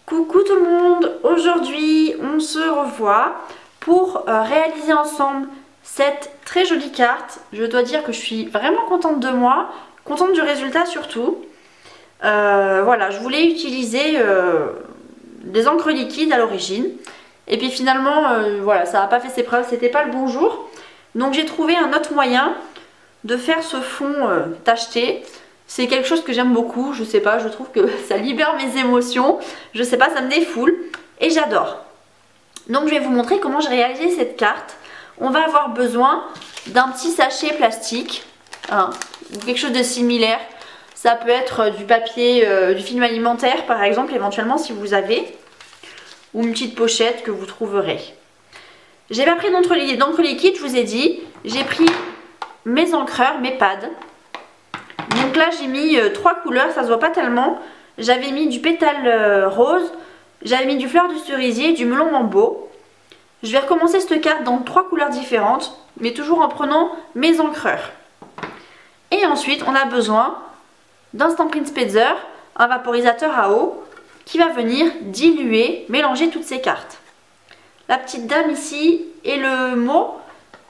Coucou tout le monde, aujourd'hui on se revoit pour réaliser ensemble cette très jolie carte. Je dois dire que je suis vraiment contente de moi, contente du résultat surtout. Voilà, je voulais utiliser des encres liquides à l'origine. Et puis finalement, voilà, ça n'a pas fait ses preuves, c'était pas le bon jour. Donc j'ai trouvé un autre moyen de faire ce fond tacheté. C'est quelque chose que j'aime beaucoup, je sais pas, je trouve que ça libère mes émotions, je sais pas, ça me défoule et j'adore. Donc je vais vous montrer comment j'ai réalisé cette carte. On va avoir besoin d'un petit sachet plastique, hein, ou quelque chose de similaire. Ça peut être du papier, du film alimentaire par exemple, éventuellement si vous avez, ou une petite pochette que vous trouverez. J'ai pas pris d'encre liquide, je vous ai dit, j'ai pris mes encreurs, mes pads. Donc là j'ai mis 3 couleurs, ça se voit pas tellement. J'avais mis du pétale rose, j'avais mis du fleur du cerisier et du melon mambo. Je vais recommencer cette carte dans 3 couleurs différentes, mais toujours en prenant mes encreurs. Et ensuite on a besoin d'un Stampin' Spezzer, un vaporisateur à eau, qui va venir diluer, mélanger toutes ces cartes. La petite dame ici et le mot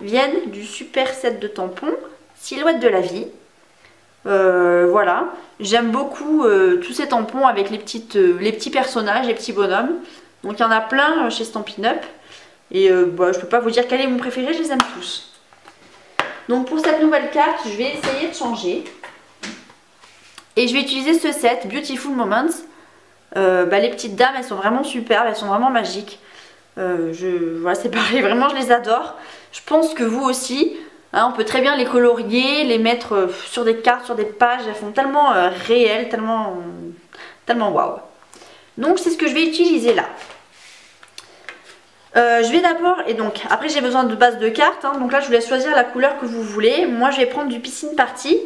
viennent du super set de tampons Silhouette de la vie. Voilà, j'aime beaucoup tous ces tampons avec les petits personnages, les petits bonhommes. Donc il y en a plein chez Stampin' Up. Et bah, je peux pas vous dire quel est mon préféré, je les aime tous. Donc pour cette nouvelle carte, je vais essayer de changer. Et je vais utiliser ce set Beautiful Moments. Bah, les petites dames, elles sont vraiment superbes, elles sont vraiment magiques. Voilà, c'est pareil, vraiment je les adore. Je pense que vous aussi. Hein, on peut très bien les colorier, les mettre sur des cartes, sur des pages. Elles font tellement réelles, tellement waouh. Donc c'est ce que je vais utiliser là. Je vais d'abord, et donc après j'ai besoin de base de cartes. Hein, donc là je vous laisse choisir la couleur que vous voulez. Moi je vais prendre du Piscine Party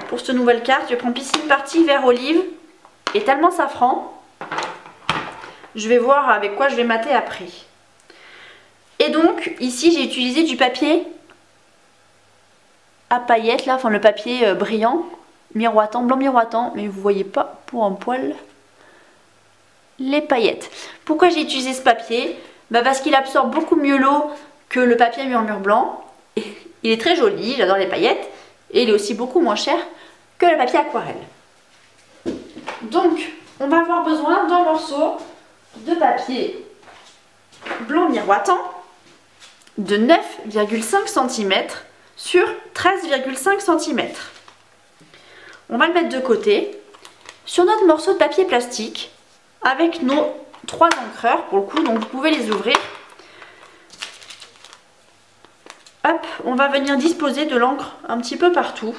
pour cette nouvelle carte. Je vais prendre Piscine Party vert olive et tellement safran. Je vais voir avec quoi je vais mater après. Et donc ici j'ai utilisé du papier à paillettes là, enfin le papier brillant, miroitant, blanc miroitant, mais vous voyez pas pour un poil les paillettes. Pourquoi j'ai utilisé ce papier? Bah parce qu'il absorbe beaucoup mieux l'eau que le papier murmure blanc. Il est très joli, j'adore les paillettes, et il est aussi beaucoup moins cher que le papier aquarelle. Donc on va avoir besoin d'un morceau de papier blanc miroitant de 9,5 cm sur 13,5 cm. On va le mettre de côté. Sur notre morceau de papier plastique, avec nos 3 encreurs pour le coup, donc vous pouvez les ouvrir. Hop, on va venir disposer de l'encre un petit peu partout.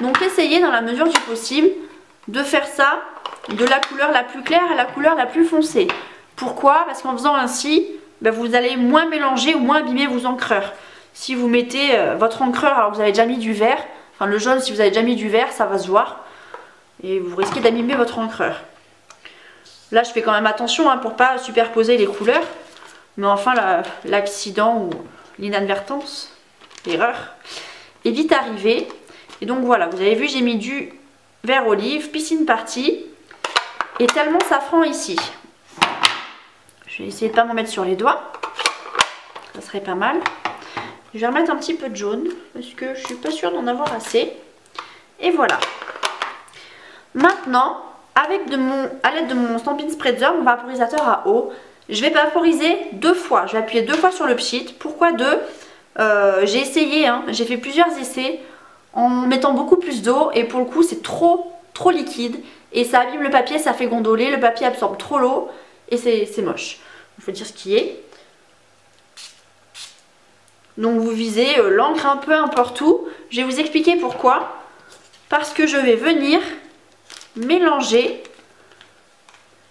Donc essayez dans la mesure du possible de faire ça de la couleur la plus claire à la couleur la plus foncée. Pourquoi? Parce qu'en faisant ainsi, ben vous allez moins mélanger ou moins abîmer vos encreurs. Si vous mettez votre encreur alors que vous avez déjà mis du vert, enfin le jaune si vous avez déjà mis du vert, ça va se voir. Et vous risquez d'abîmer votre encreur. Là je fais quand même attention hein, pour ne pas superposer les couleurs. Mais enfin l'accident ou l'inadvertance, l'erreur, est vite arrivé. Et donc voilà, vous avez vu j'ai mis du vert olive, Piscine Party et tellement safran ici. Je vais essayer de ne pas m'en mettre sur les doigts. Ça serait pas mal. Je vais remettre un petit peu de jaune parce que je suis pas sûre d'en avoir assez. Et voilà. Maintenant, à l'aide de mon Stampin' Spezzer, mon vaporisateur à eau, je vais vaporiser 2 fois. Je vais appuyer 2 fois sur le pchit. Pourquoi 2? J'ai essayé, hein, j'ai fait plusieurs essais en mettant beaucoup plus d'eau et pour le coup c'est trop liquide et ça abîme le papier, ça fait gondoler, le papier absorbe trop l'eau et c'est moche. Il faut dire ce qui est. Donc vous visez l'encre un peu n'importe où. Je vais vous expliquer pourquoi. Parce que je vais venir mélanger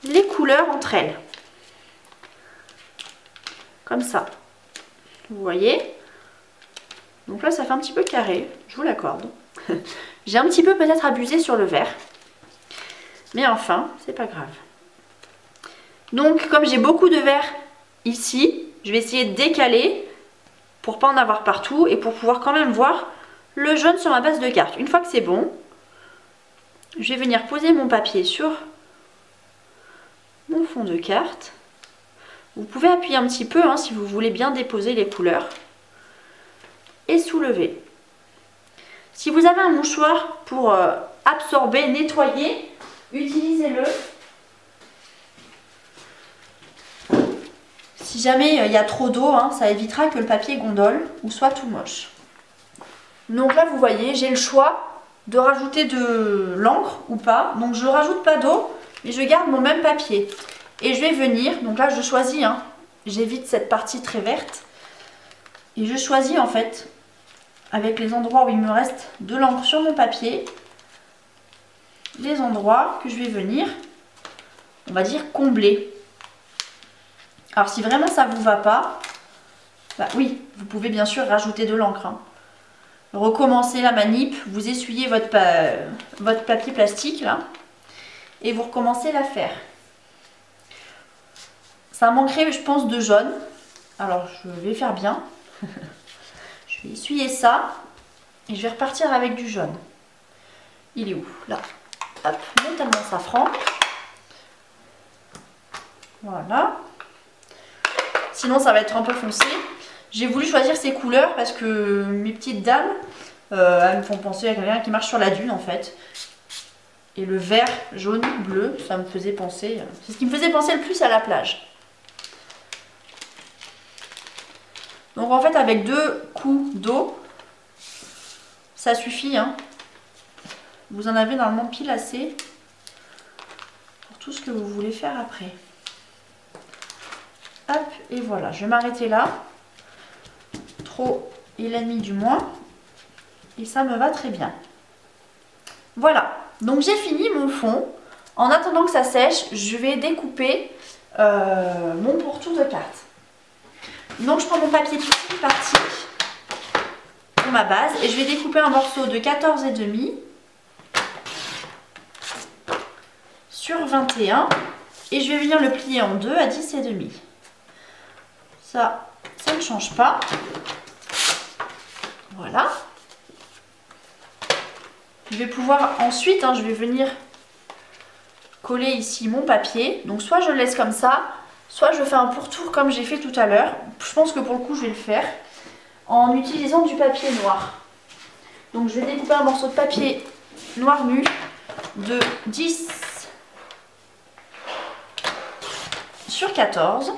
les couleurs entre elles. Comme ça. Vous voyez? Donc là ça fait un petit peu carré, je vous l'accorde. J'ai un petit peu peut-être abusé sur le vert. Mais enfin, c'est pas grave. Donc comme j'ai beaucoup de vert ici, je vais essayer de décaler pour pas en avoir partout et pour pouvoir quand même voir le jaune sur ma base de carte. Une fois que c'est bon, je vais venir poser mon papier sur mon fond fond de carte. Vous pouvez appuyer un petit peu hein, si vous voulez bien déposer les couleurs. Et soulever. Si vous avez un mouchoir pour absorber, nettoyer, utilisez-le. Si jamais il y a trop d'eau, hein, ça évitera que le papier gondole ou soit tout moche. Donc là vous voyez, j'ai le choix de rajouter de l'encre ou pas. Donc je ne rajoute pas d'eau, mais je garde mon même papier. Et je vais venir, donc là je choisis, hein, j'évite cette partie très verte. Et je choisis en fait, avec les endroits où il me reste de l'encre sur mon papier, les endroits que je vais venir, on va dire, combler. Alors si vraiment ça vous va pas, bah oui, vous pouvez bien sûr rajouter de l'encre. Hein. Recommencez la manip, vous essuyez votre papier plastique là, et vous recommencez à faire. Ça manquerait je pense de jaune, alors je vais faire bien. Je vais essuyer ça, et je vais repartir avec du jaune. Il est où? Là. Hop, notamment safran. Voilà. Sinon ça va être un peu foncé. J'ai voulu choisir ces couleurs parce que mes petites dames, elles me font penser à quelqu'un qui marche sur la dune en fait. Et le vert, jaune, bleu, ça me faisait penser... C'est ce qui me faisait penser le plus à la plage. Donc en fait avec 2 coups d'eau, ça suffit. Hein. Vous en avez normalement pile assez pour tout ce que vous voulez faire après. Hop, et voilà, je vais m'arrêter là. Trop est l'ennemi du moins. Et ça me va très bien. Voilà, donc j'ai fini mon fond. En attendant que ça sèche, je vais découper mon pourtour de carte. Donc je prends mon papier toute partie pour ma base et je vais découper un morceau de 14,5 sur 21 et je vais venir le plier en deux à 10,5. Ça ne change pas. Voilà. Je vais pouvoir ensuite, hein, je vais venir coller ici mon papier. Donc soit je le laisse comme ça, soit je fais un pourtour comme j'ai fait tout à l'heure. Je pense que pour le coup je vais le faire en utilisant du papier noir. Donc je vais découper un morceau de papier noir nu de 10 sur 14.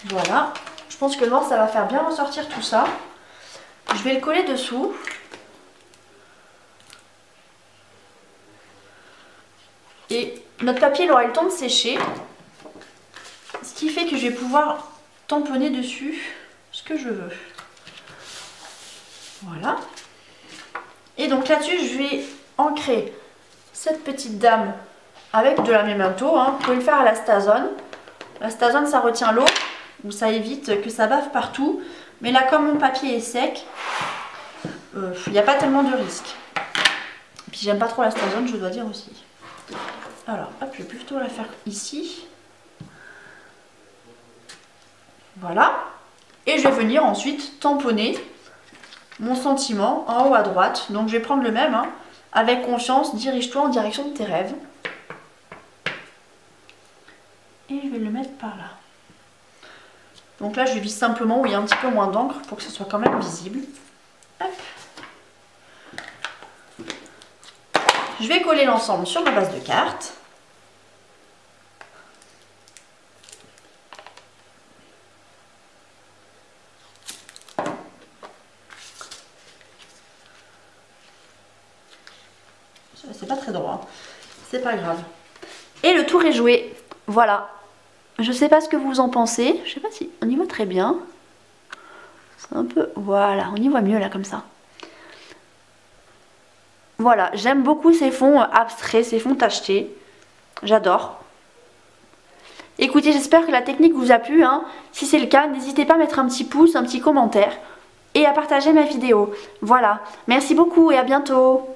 Voilà. Je pense que le noir ça va faire bien ressortir tout ça. Je vais le coller dessous. Et notre papier il aura eu le temps de sécher. Ce qui fait que je vais pouvoir tamponner dessus ce que je veux. Voilà. Et donc là-dessus, je vais ancrer cette petite dame avec de la Memento. Hein. Vous pouvez le faire à la Stazone. La Stazone, ça retient l'eau, ou ça évite que ça bave partout. Mais là, comme mon papier est sec, il n'y a pas tellement de risque. Et puis j'aime pas trop la Stazone, je dois dire aussi. Alors, hop, je vais plutôt la faire ici. Voilà. Et je vais venir ensuite tamponner mon sentiment en haut à droite. Donc je vais prendre le même. Hein. Avec confiance, dirige-toi en direction de tes rêves. Et je vais le mettre par là. Donc là, je vise simplement où il y a un petit peu moins d'encre pour que ce soit quand même visible. Hop. Je vais coller l'ensemble sur ma base de cartes. C'est pas très droit, c'est pas grave. Et le tour est joué. Voilà. Je sais pas ce que vous en pensez. Je sais pas si on y voit très bien. C'est un peu... Voilà, on y voit mieux là comme ça. Voilà, j'aime beaucoup ces fonds abstraits, ces fonds tachetés. J'adore. Écoutez, j'espère que la technique vous a plu. Hein. Si c'est le cas, n'hésitez pas à mettre un petit pouce, un petit commentaire et à partager ma vidéo. Voilà, merci beaucoup et à bientôt.